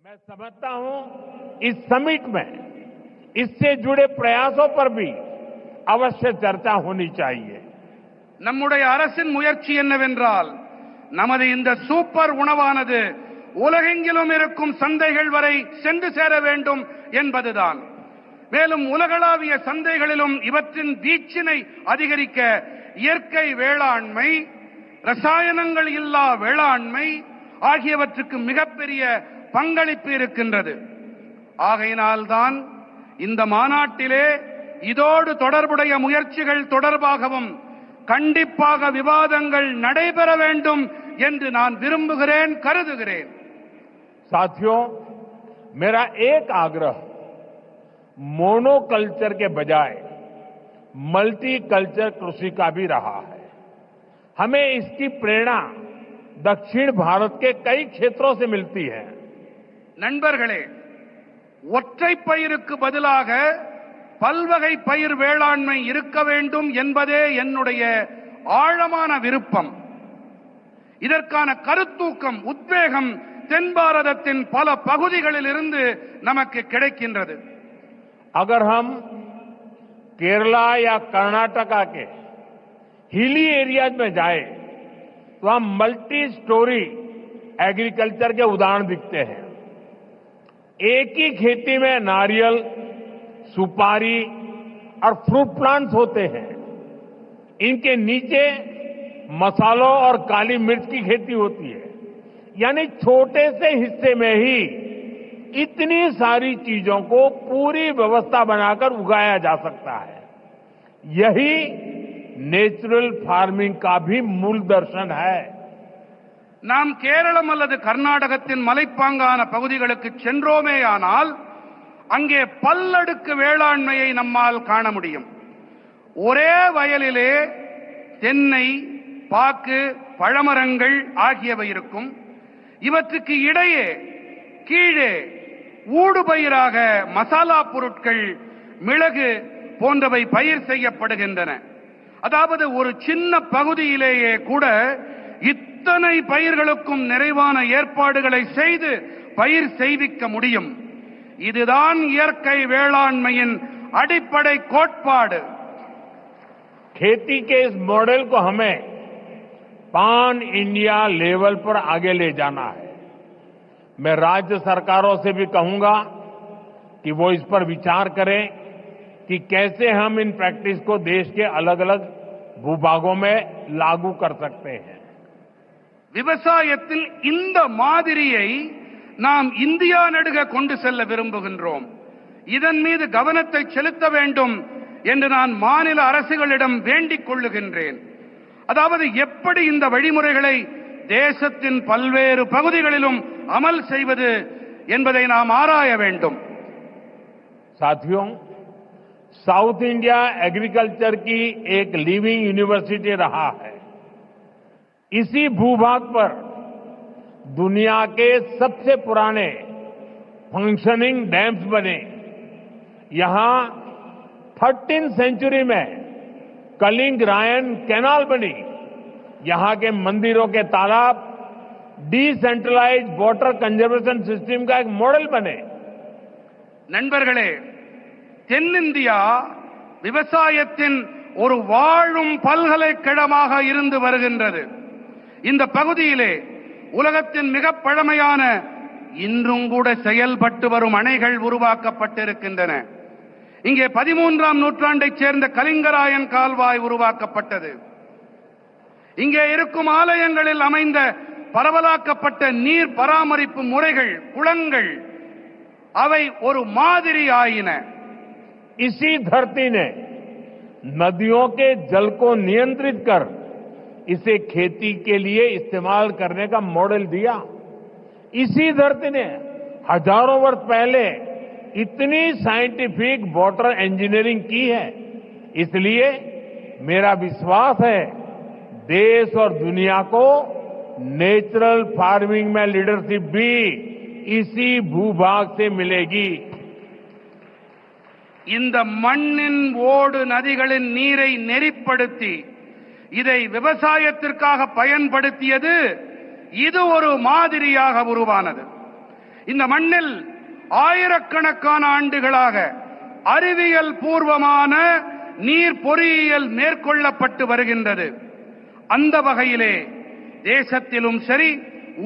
मैं समझता हूं इस समिट में इससे जुड़े प्रयासों पर भी अवश्य चर्चा होनी चाहिए। நம்முடைய அரசின் முயற்சி என்னவென்றால் நமது இந்த சூப்பர் உணவானது உலகெங்கிலும் இருக்கும் சந்தைகள் வரை சென்று சேர வேண்டும் என்பதுதான். மேலும் உலகளாவிய சந்தைகளிலும் இவற்றின் வீச்சினை அதிகரிக்க இயற்கை வேளாண்மை, ரசாயனங்கள் இல்லா வேளாண்மை ஆகியவற்றுக்கு மிகப்பெரிய பங்களிப்பு இருக்கின்றது. ஆகையினால்தான் இந்த மாநாட்டிலே இதோடு தொடர்புடைய முயற்சிகள் தொடர்பாகவும் கண்டிப்பாக விவாதங்கள் நடைபெற வேண்டும் என்று நான் விரும்புகிறேன், கருதுகிறேன். साथियों, मेरा एक आग्रह मोनोकल्चर के बजाय मल्टी कल्चर कृषि का भी रहा है। हमें इसकी प्रेरणा दक्षिण भारत के कई क्षेत्रों से मिलती है। நண்பர்களே, ஒற்றை பயிருக்கு பதிலாக பல்வகை பயிர் வேளாண்மை இருக்க வேண்டும் என்பதே என்னுடைய ஆழமான விருப்பம். இதற்கான கருத்தூக்கம், உத்வேகம் தென் பாரதத்தின் பல பகுதிகளில் இருந்து நமக்கு கிடைக்கின்றது. अगर हम केरला या कर्नाटका के हिली एरियाज में जाए तो हम मल्टी स्टोरी एग्रीकल्चर के उदाहरण दिखते हैं। एक ही खेती में नारियल, सुपारी और फ्रूट प्लांट्स होते हैं। इनके नीचे मसालों और काली मिर्च की खेती होती है। यानी छोटे से हिस्से में ही इतनी सारी चीजों को पूरी व्यवस्था बनाकर उगाया जा सकता है। यही नेचुरल फार्मिंग का भी मूल दर्शन है। நாம் கேரளம் அல்லது கர்நாடகத்தின் மலைப்பாங்கான பகுதிகளுக்கு சென்றோமேயானால் அங்கே பல்லடுக்கு வேளாண்மையை நம்மால் காண முடியும். ஒரே வயலிலே தென்னை, பாக்கு, பழமரங்கள் ஆகியவை இருக்கும். இவற்றுக்கு இடையே கீழே ஊடுபயிராக மசாலா பொருட்கள், மிளகு போன்றவை பயிர் செய்யப்படுகின்றன. அதாவது ஒரு சின்ன பகுதியிலேயே கூட இத்தனை பயிர்களுக்கும் நிறைவான ஏற்பாடுகளை செய்து பயிர் செய்விக்க முடியும். இதுதான் இயற்கை வேளாண்மையின் அடிப்படை கோட்பாடு. खेती के इस मॉडल को हमें पान इंडिया लेवल पर आगे ले जाना है। मैं राज्य सरकारों से भी कहूंगा कि वो इस पर विचार करें कि कैसे हम इन प्रैक्टिस को देश के अलग अलग भूभागों में लागू कर सकते हैं। விவசாயத்தில் இந்த மாதிரியை நாம் இந்தியா நடுக கொண்டு செல்ல விரும்புகின்றோம். இதன் மீது கவனத்தை செலுத்த வேண்டும் என்று நான் மாநில அரசுகளிடம் வேண்டிக் கொள்ளுகின்றேன். அதாவது எப்படி இந்த வழிமுறைகளை தேசத்தின் பல்வேறு பகுதிகளிலும் அமல் செய்வது என்பதை நாம் ஆராய வேண்டும். साथियों, साउथ इंडिया एग्रीकल्चर की एक लिविंग यूनिवर्सिटी रहा है। इसी भूभाग पर दुनिया के सबसे पुराने फंक्शनिंग डैम्स बने। यहां 13वीं सेंचुरी में कलिंग रायन कैनाल बनी। यहां के मंदिरों के तालाब डिसेंट्रलाइज्ड वाटर कंजर्वेशन सिस्टम का एक मॉडल बने। நண்பர்களே, தென்னிந்தியா விவசாயத்தின் ஒரு வாழும் பல்கலைக்கழகமாக இருந்து வருகின்றது. இந்த பகுதியிலே உலகத்தின் மிக பழமையான, இன்றும் கூட செயல்பட்டு வரும் அணைகள் உருவாக்கப்பட்டிருக்கின்றன. இங்கே 13ஆம் நூற்றாண்டைச் சேர்ந்த கலிங்கராயன் கால்வாய் உருவாக்கப்பட்டது. இங்கே இருக்கும் ஆலயங்களில் அமைந்த பரவலாக்கப்பட்ட நீர் பராமரிப்பு முறைகள், குளங்கள், அவை ஒரு மாதிரி ஆயின. इसी धरती ने नदियों के जल को नियंत्रित कर इसे खेती के लिए इस्तेमाल करने का मॉडल दिया। इसी धरती ने हजारों वर्ष पहले इतनी साइंटिफिक वाटर इंजीनियरिंग की है। इसलिए मेरा विश्वास है देश और दुनिया को नेचुरल फार्मिंग में लीडरशिप भी इसी भूभाग से मिलेगी। இந்த மண்ணின் ஓடு நதிகளின் நீரை நெறிப்படுத்தி இதை விவசாயத்திற்காக பயன்படுத்தியது இது ஒரு மாதிரியாக உருவானது. இந்த மண்ணில் ஆயிரக்கணக்கான ஆண்டுகளாக அறிவியல் பூர்வமான நீர் பொறியியல் மேற்கொள்ளப்பட்டு வருகின்றது. அந்த வகையிலே தேசத்திலும் சரி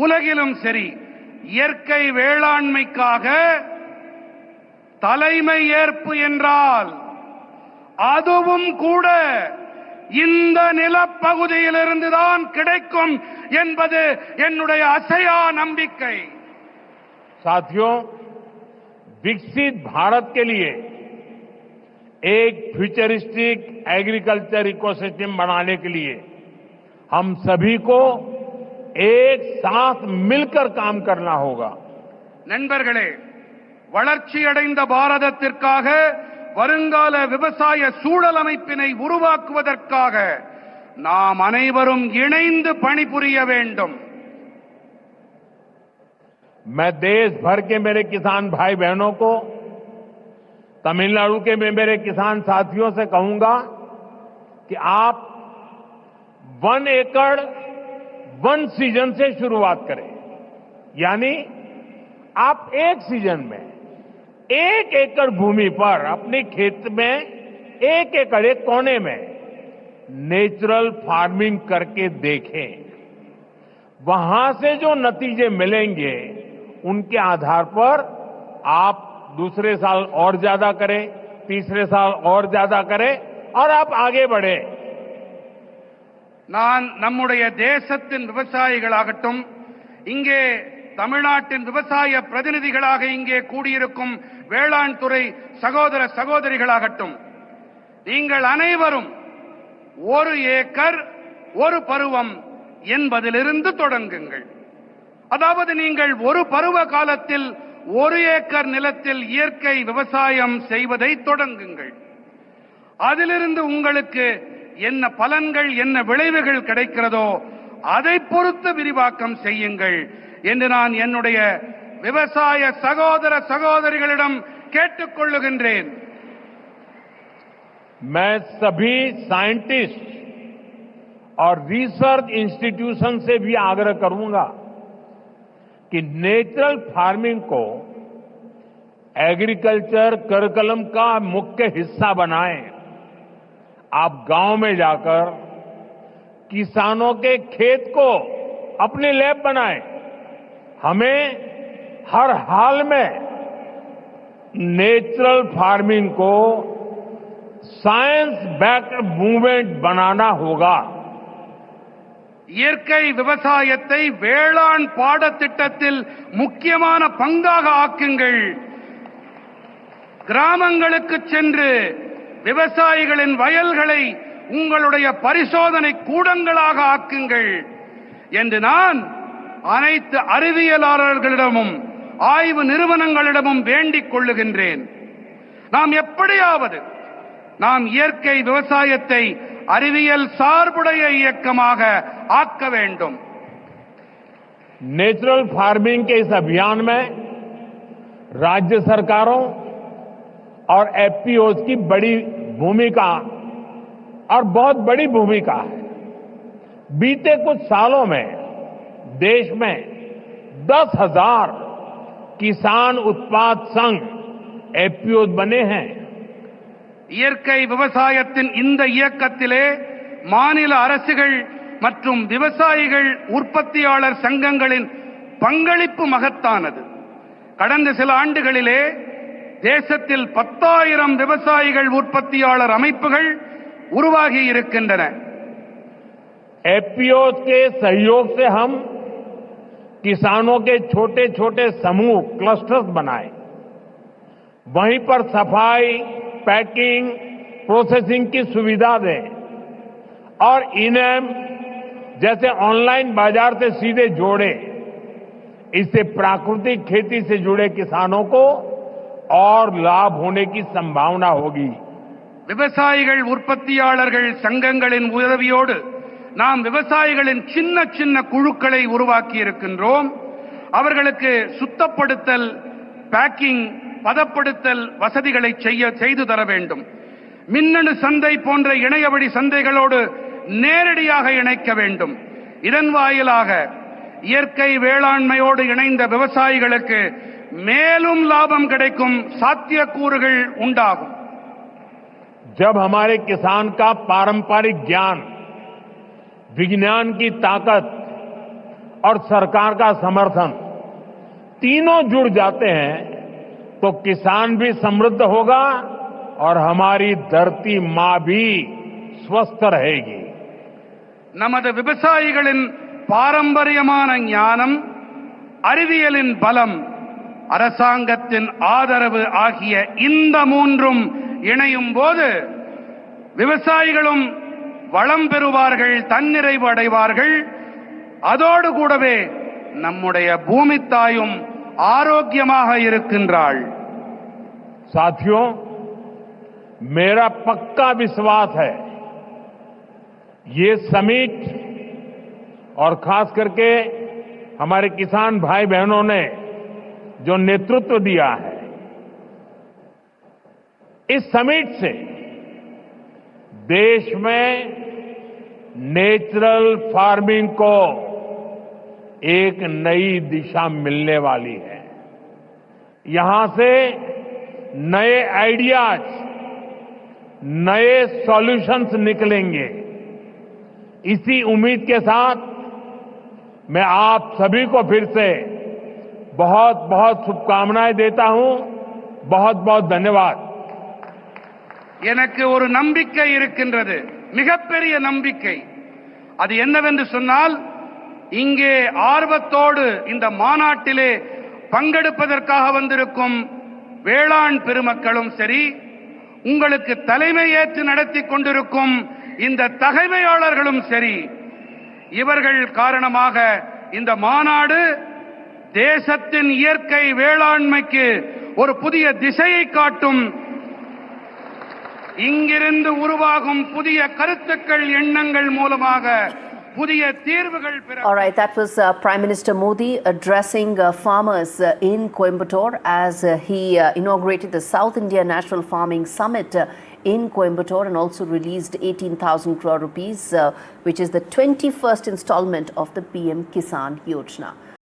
உலகிலும் சரி இயற்கை வேளாண்மைக்காக தலைமை ஏற்பு என்றால் அதுவும் கூட இந்த நிலப்பகுதியிலிருந்துதான் கிடைக்கும் என்பது என்னுடைய அசையா நம்பிக்கை. साथियों, विकसित भारत के लिए एक फ्यूचरिस्टिक एग्रीकल्चर इकोसिस्टम बनाने के लिए हम सभी को एक साथ मिलकर काम करना होगा. நண்பர்களே, வளர்ச்சியடைந்த பாரதத்திற்காக வருங்கால விவசாய சூழல் அமைப்பினை உருவாக்குவதற்காக நாம் அனைவரும் இணைந்து பணிபுரிய வேண்டும். मैं देश भर के मेरे किसान भाई बहनों को, तमिलनाडु के मेरे किसान साथियों से कहूंगा कि आप 1 एकड़ 1 सीजन से शुरुआत करें. यानी आप एक सीजन में 1 एकड़ भूमि पर अपने खेत में 1 एकड़ एक कोने में नेचुरल फार्मिंग करके देखें. वहां से जो नतीजे मिलेंगे उनके आधार पर आप दूसरे साल और ज्यादा करें, तीसरे साल और ज्यादा करें और आप आगे बढ़े. நான் நம்முடைய தேசத்தின் விவசாயிகளாகட்டும், இங்கே தமிழ்நாட்டின் விவசாய பிரதிநிதிகளாக இங்கே கூடியிருக்கும் வேளாண் துறை சகோதர சகோதரிகளாகட்டும், நீங்கள் அனைவரும் 1 ஏக்கர் 1 பருவம் என்பதிலிருந்து தொடங்குங்கள். அதாவது நீங்கள் ஒரு பருவ காலத்தில் 1 ஏக்கர் நிலத்தில் இயற்கை விவசாயம் செய்வதை தொடங்குங்கள். அதிலிருந்து உங்களுக்கு என்ன பலன்கள், என்ன விளைவுகள் கிடைக்கிறதோ அதை பொறுத்து விரிவாக்கம் செய்யுங்கள் என்று நான் என்னுடைய விவசாய சகோதர சகோதரிகளிடம் கேட்டுக்கொள்ளுகின்றேன். मैं सभी साइंटिस्ट और रिसर्च इंस्टीट्यूशन से भी आग्रह करूंगा कि नेचुरल फार्मिंग को एग्रीकल्चर करिकुलम का मुख्य हिस्सा बनाएं. आप गांव में जाकर किसानों के खेत को अपनी लैब बनाएं. हमें हर हाल में नेचुरल फार्मिंग को साइंस बैक्ड मूवमेंट बनाना होगा. இயற்கை விவசாயத்தை வேளாண் பாடத்திட்டத்தில் முக்கியமான பங்காக ஆக்குங்கள். கிராமங்களுக்கு சென்று விவசாயிகளின் வயல்களை உங்களுடைய பரிசோதனை கூடங்களாக ஆக்குங்கள் என்று நான் அனைத்து அறிவியலாளர்களிடமும் ஆய்வு நிறுவனங்களிடமும் வேண்டிக் கொள்ளுகின்றேன். நாம் எப்படியாவது நாம் இயற்கை விவசாயத்தை அறிவியல் சார்புடைய இயக்கமாக ஆக்க வேண்டும். नेचुरल फार्मिंग के इस अभियान में राज्य सरकारों और एफपीओज की बड़ी भूमिका और बहुत बड़ी भूमिका है. बीते कुछ सालों में देश में 10,000 किसान उत्पाद संघ एफपीओज बने हैं. இயற்கை விவசாயத்தின் இந்த இயக்கத்திலே மாநில அரசுகள் மற்றும் விவசாயிகள் உற்பத்தியாளர் சங்கங்களின் பங்களிப்பு மகத்தானது. கடந்த சில ஆண்டுகளிலே தேசத்தில் 10,000 விவசாயிகள் உற்பத்தியாளர் அமைப்புகள் உருவாகி இருக்கின்றன. एफपीओज के सहयोग से हम किसानों के छोटे छोटे समूह क्लस्टर्स बनाए. वहीं पर सफाई, पैकिंग, प्रोसेसिंग की सुविधा दें और इनेम जैसे ऑनलाइन बाजार से सीधे जोड़े. इससे प्राकृतिक खेती से जुड़े किसानों को और लाभ होने की संभावना होगी. விவசாயிகள் உற்பத்தியாளர்கள் சங்கங்களின் உதவியோடு நாம் விவசாயிகளின் சின்ன சின்ன குழுக்களை உருவாக்கி இருக்கின்றோம். அவர்களுக்கு சுத்தப்படுத்தல், பேக்கிங், பதப்படுத்தல் வசதிகளை செய்து தர வேண்டும். மின்னணு சந்தை போன்ற இணையவழி சந்தைகளோடு நேரடியாக இணைக்க வேண்டும். இதன் வாயிலாக இயற்கை வேளாண்மையோடு இணைந்த விவசாயிகளுக்கு மேலும் லாபம் கிடைக்கும் சாத்தியக்கூறுகள் உண்டாகும். जब हमारे किसान का पारंपरिक ज्ञान, विज्ञान की ताकत और सरकार का समर्थन तीनों जुड़ जाते हैं तो किसान भी समृद्ध होगा और हमारी धरती मां भी स्वस्थ रहेगी. நமது விவசாயிகளின் பாரம்பரியமான ஞானம், அறிவியலின் பலம், அரசாங்கத்தின் ஆதரவு ஆகிய இந்த மூன்றும் இணையும் போது விவசாயிகளும் வளம் பெறுவார்கள், தன்னிறைவு அடைவார்கள். அதோடு கூடவே நம்முடைய பூமி தாயும் ஆரோக்கியமாக இருக்கின்றாள். साथियों, मेरा पक्का विश्वास है ये समिट और खास करके हमारे किसान भाई बहनों ने जो नेतृत्व दिया है, इस समिट से देश में नेचुरल फार्मिंग को एक नई दिशा मिलने वाली है. यहां से नए आइडियाज, नए सॉल्यूशंस निकलेंगे. इसी उम्मीद के साथ मैं आप सभी को फिर से बहुत बहुत शुभकामनाएं देता हूं. बहुत बहुत धन्यवाद. எனக்கு ஒரு நம்பிக்கை இருக்கின்றது, மிகப்பெரிய நம்பிக்கை. அது என்னவென்று சொன்னால், இங்கே ஆர்வத்தோடு இந்த மாநாட்டிலே பங்கெடுப்பதற்காக வந்திருக்கும் வேளாண் பெருமக்களும் சரி, உங்களுக்கு தலைமை ஏற்று நடத்தி கொண்டிருக்கும் இந்த தகைமையாளர்களும் சரி, இவர்கள் காரணமாக இந்த மாநாடு தேசத்தின் இயற்கை வேளாண்மைக்கு ஒரு புதிய திசையை காட்டும். இங்கிருந்து உருவாகும் புதிய கருத்துக்கள், எண்ணங்கள் மூலமாக புதிய தீர்வுகள் பெற. All right, that was Prime Minister Modi addressing farmers in Coimbatore as he inaugurated the South India National Farming Summit in Coimbatore and also released 18,000 crore rupees, which is the 21st installment of the PM Kisan Yojana.